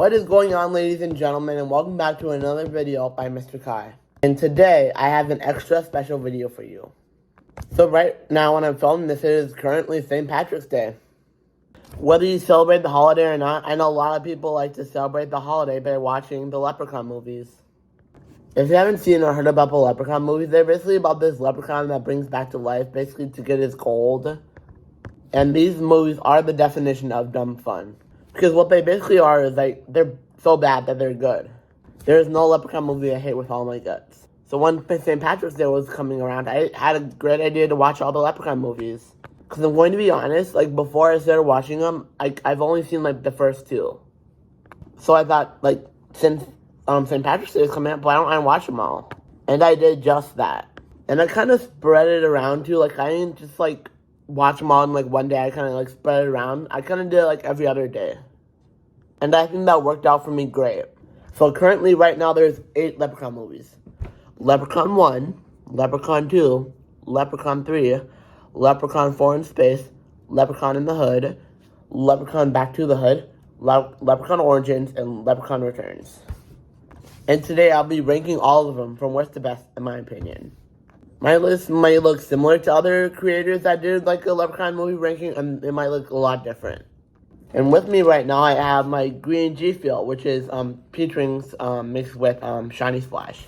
What is going on, ladies and gentlemen, and welcome back to another video by Mr. Kai. And today, I have an extra special video for you. So right now when I'm filming this, it is currently St. Patrick's Day. Whether you celebrate the holiday or not, I know a lot of people like to celebrate the holiday by watching the Leprechaun movies. If you haven't seen or heard about the Leprechaun movies, they're basically about this leprechaun that brings back to life, basically to get his gold. And these movies are the definition of dumb fun. Because what they basically are is like, they're so bad that they're good. There's no Leprechaun movie I hate with all my guts. So when St. Patrick's Day was coming around, I had a great idea to watch all the Leprechaun movies. Because I'm going to be honest, like before I started watching them, I've only seen like the first two. So I thought, like, since St. Patrick's Day is coming up, why don't I watch them all? And I did just that. And I kind of spread it around too, like I didn't just like watch them all in like one day. I kind of like spread it around. I kind of did it like every other day. And I think that worked out for me great. So currently right now there's 8 Leprechaun movies. Leprechaun 1, Leprechaun 2, Leprechaun 3, Leprechaun 4 in Space, Leprechaun in the Hood, Leprechaun Back to the Hood, Leprechaun Origins, and Leprechaun Returns. And today I'll be ranking all of them from worst to best in my opinion. My list might look similar to other creators that did like a Leprechaun movie ranking, and it might look a lot different. And with me right now I have my green G Fuel, which is peach rings mixed with shiny splash.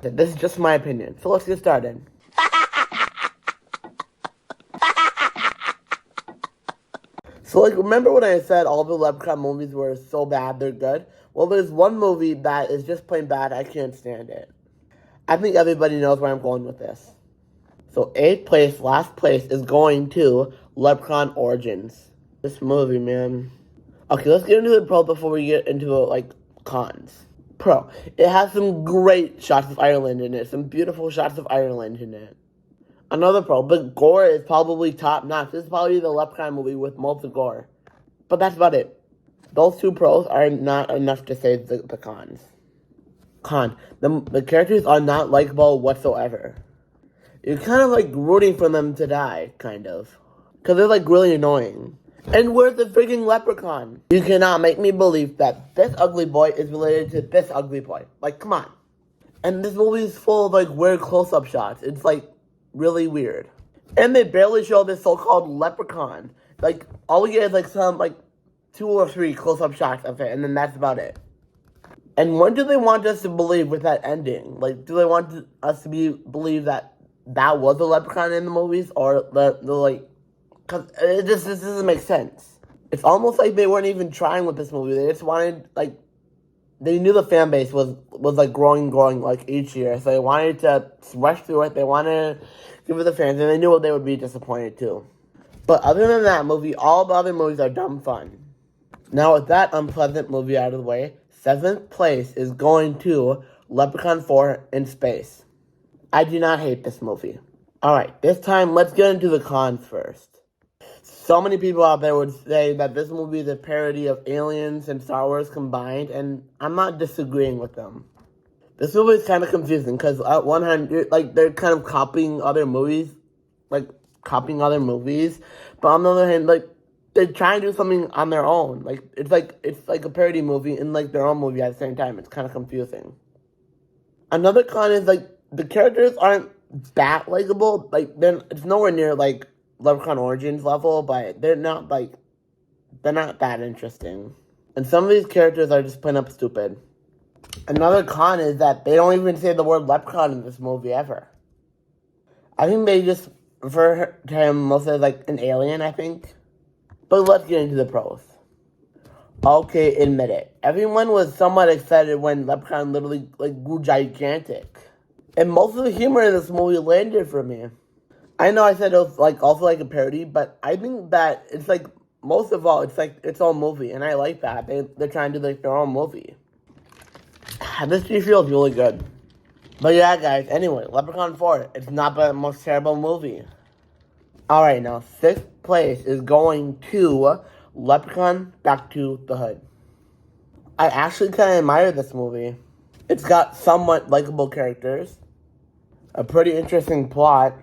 This is just my opinion, so let's get started. So like, remember when I said all the Leprechaun movies were so bad they're good? Well, there's one movie that is just plain bad. I can't stand it. I think everybody knows where I'm going with this. So 8th place, last place, is going to Leprechaun Origins. This movie, man. Okay, let's get into the pro before we get into like cons. Pro. It has some great shots of Ireland in it. Some beautiful shots of Ireland in it. Another pro, but gore is probably top notch. This is probably the Leprechaun movie with most gore. But that's about it. Those 2 pros are not enough to save the cons. Con. The characters are not likable whatsoever. You're kind of like rooting for them to die, kind of. Because they're like really annoying. And where's the freaking leprechaun? You cannot make me believe that this ugly boy is related to this ugly boy. Like, come on. And this movie is full of like weird close-up shots. It's like really weird. And they barely show this so-called leprechaun. Like, all we get is like some like 2 or 3 close-up shots of it, and then that's about it. And what do they want us to believe with that ending? Like, do they want us to believe that that was a leprechaun in the movies, or the like? Because it just doesn't make sense. It's almost like they weren't even trying with this movie. They just wanted, like, they knew the fan base was like growing like each year, so they wanted to rush through it. They wanted to give it the fans, and they knew they would be disappointed too. But other than that movie, all the other movies are dumb fun. Now with that unpleasant movie out of the way, 7th place is going to Leprechaun 4 in Space. I do not hate this movie. Alright, this time let's get into the cons first. So many people out there would say that this movie is a parody of Aliens and Star Wars combined, and I'm not disagreeing with them. This movie is kind of confusing, because at one hand, like, they're kind of copying other movies, but on the other hand, like, they're trying to do something on their own. Like, it's like a parody movie and like their own movie at the same time. It's kind of confusing. Another con is like the characters aren't that likable. Like, it's nowhere near like Leprechaun Origins level, but they're not that interesting. And some of these characters are just plain up stupid. Another con is that they don't even say the word leprechaun in this movie ever. I think they just refer to him mostly as like an alien, I think. But let's get into the pros. Okay, admit it. Everyone was somewhat excited when Leprechaun literally like grew gigantic. And most of the humor in this movie landed for me. I know I said it was like also like a parody, but I think that it's like most of all it's like its own movie, and I like that. They're trying to do like their own movie. This G feels really good. But yeah, guys, anyway, Leprechaun 4, it's not the most terrible movie. Alright, now 6th place is going to Leprechaun Back to the Hood. I actually kind of admire this movie. It's got somewhat likable characters, a pretty interesting plot,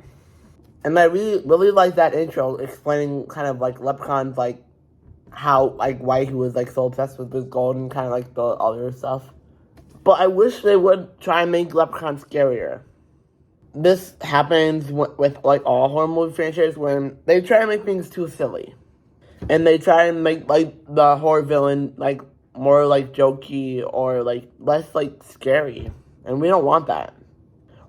and I really like that intro explaining kind of like Leprechaun's like how, like, why he was, like, so obsessed with this gold and kind of, like, the other stuff. But I wish they would try and make Leprechaun scarier. This happens with like, all horror movie franchises when they try to make things too silly. And they try and make, like, the horror villain, like, more, like, jokey or, like, less, like, scary. And we don't want that.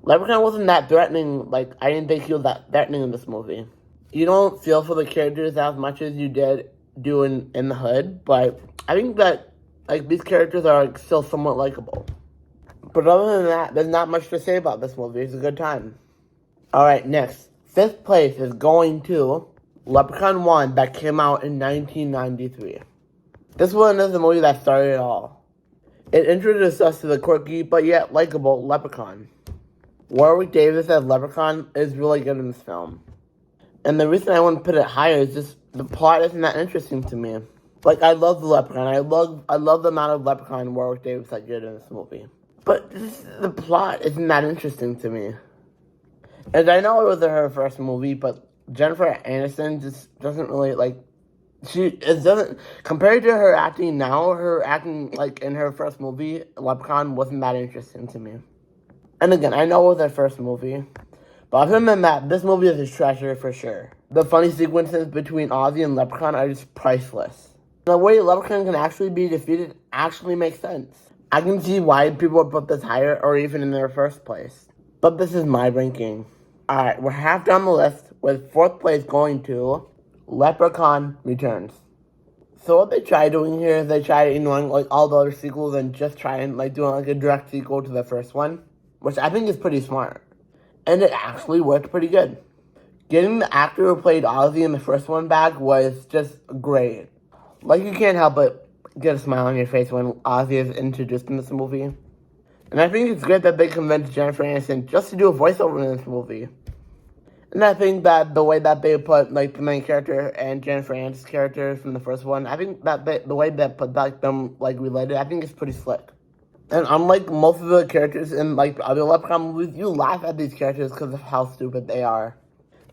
Leprechaun wasn't that threatening. Like, I didn't think he was that threatening in this movie. You don't feel for the characters as much as you did do in the Hood, but I think that, like, these characters are, like, still somewhat likable. But other than that, there's not much to say about this movie. It's a good time. Alright, next. 5th place is going to Leprechaun 1 that came out in 1993. This one is the movie that started it all. It introduced us to the quirky but yet likable Leprechaun. Warwick Davis as Leprechaun is really good in this film. And the reason I want to put it higher is just the plot isn't that interesting to me. Like, I love the Leprechaun. I love the amount of Leprechaun Warwick Davis I did in this movie. But the plot isn't that interesting to me. And I know it was her first movie, but Jennifer Aniston just doesn't really, like, compared to her acting now, her acting, like, in her first movie, Leprechaun, wasn't that interesting to me. And again, I know it was her first movie, but other than that, this movie is a treasure for sure. The funny sequences between Ozzy and Leprechaun are just priceless. The way Leprechaun can actually be defeated actually makes sense. I can see why people would put this higher or even in their first place. But this is my ranking. Alright, we're half down the list with 4th place going to Leprechaun Returns. So what they try doing here is they try ignoring, like, all the other sequels and just try and, like, doing, like, a direct sequel to the first one, which I think is pretty smart. And it actually worked pretty good. Getting the actor who played Ozzy in the first one back was just great. Like, you can't help but get a smile on your face when Ozzy is introduced in this movie. And I think it's great that they convinced Jennifer Aniston just to do a voiceover in this movie. And I think that the way that they put, like, the main character and Jennifer Aniston's character from the first one, I think that the way they put, like, them, like, related, I think is pretty slick. And unlike most of the characters in, like, the other Leprechaun movies, you laugh at these characters because of how stupid they are.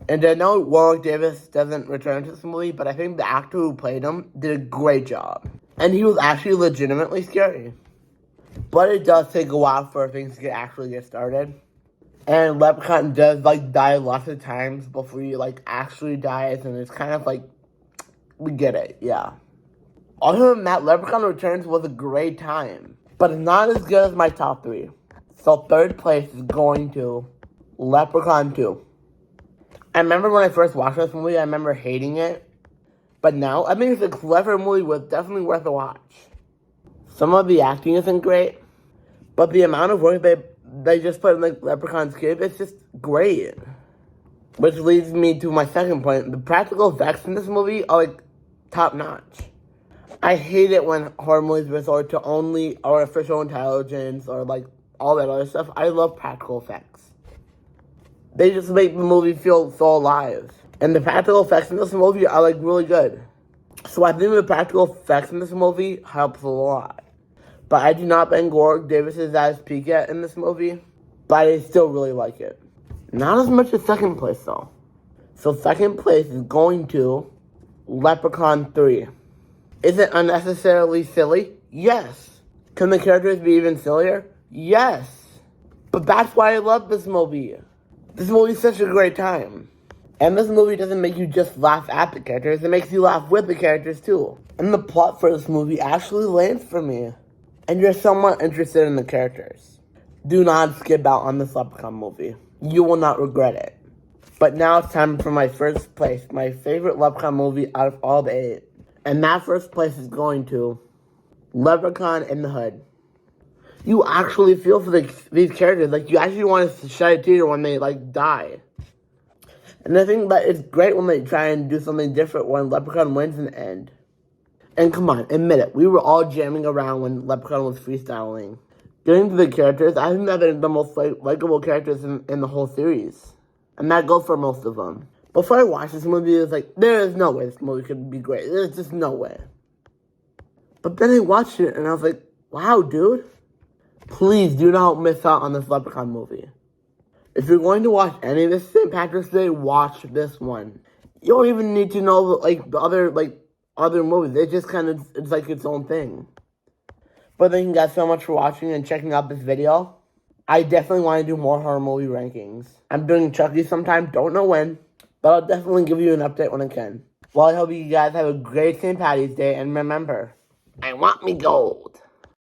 And I know Warwick Davis doesn't return to this movie, but I think the actor who played him did a great job. And he was actually legitimately scary. But it does take a while for things to actually get started. And Leprechaun does, like, die lots of times before he, like, actually dies. And it's kind of like, we get it, yeah. Other than that, Leprechaun Returns was a great time. But it's not as good as my top 3. So 3rd place is going to Leprechaun 2. I remember when I first watched this movie, I remember hating it. But now, I think it's a clever movie with definitely worth a watch. Some of the acting isn't great, but the amount of work they just put in, like, Leprechaun's kid, it's just great. Which leads me to my second point. The practical effects in this movie are, like, top-notch. I hate it when horror movies resort to only artificial intelligence or, like, all that other stuff. I love practical effects. They just make the movie feel so alive. And the practical effects in this movie are, like, really good. So I think the practical effects in this movie helps a lot. But I do not think Warwick Davis is at his peak yet in this movie. But I still really like it. Not as much as 2nd place, though. So 2nd place is going to Leprechaun 3. Is it unnecessarily silly? Yes. Can the characters be even sillier? Yes. But that's why I love this movie. This movie is such a great time. And this movie doesn't make you just laugh at the characters, it makes you laugh with the characters too. And the plot for this movie actually lands for me. And you're somewhat interested in the characters. Do not skip out on this Leprechaun movie. You will not regret it. But now it's time for my 1st place, my favorite Leprechaun movie out of all the 8. And that 1st place is going to Leprechaun in the Hood. You actually feel for these characters. Like, you actually want to shed a tear when they, like, die. And I think that it's great when they try and do something different when Leprechaun wins in the end. And come on, admit it. We were all jamming around when Leprechaun was freestyling. Getting to the characters, I think that they're the most likable characters in the whole series. And that goes for most of them. Before I watched this movie, it was like, there is no way this movie could be great. There's just no way. But then I watched it and I was like, wow, dude. Please do not miss out on this Leprechaun movie. If you're going to watch any of this St. Patrick's Day, watch this one. You don't even need to know, like, the other, like, other movies. It just kind of, it's like its own thing. But thank you guys so much for watching and checking out this video. I definitely want to do more horror movie rankings. I'm doing Chucky sometime, don't know when, but I'll definitely give you an update when I can. Well, I hope you guys have a great St. Patty's Day, and remember, I want me gold.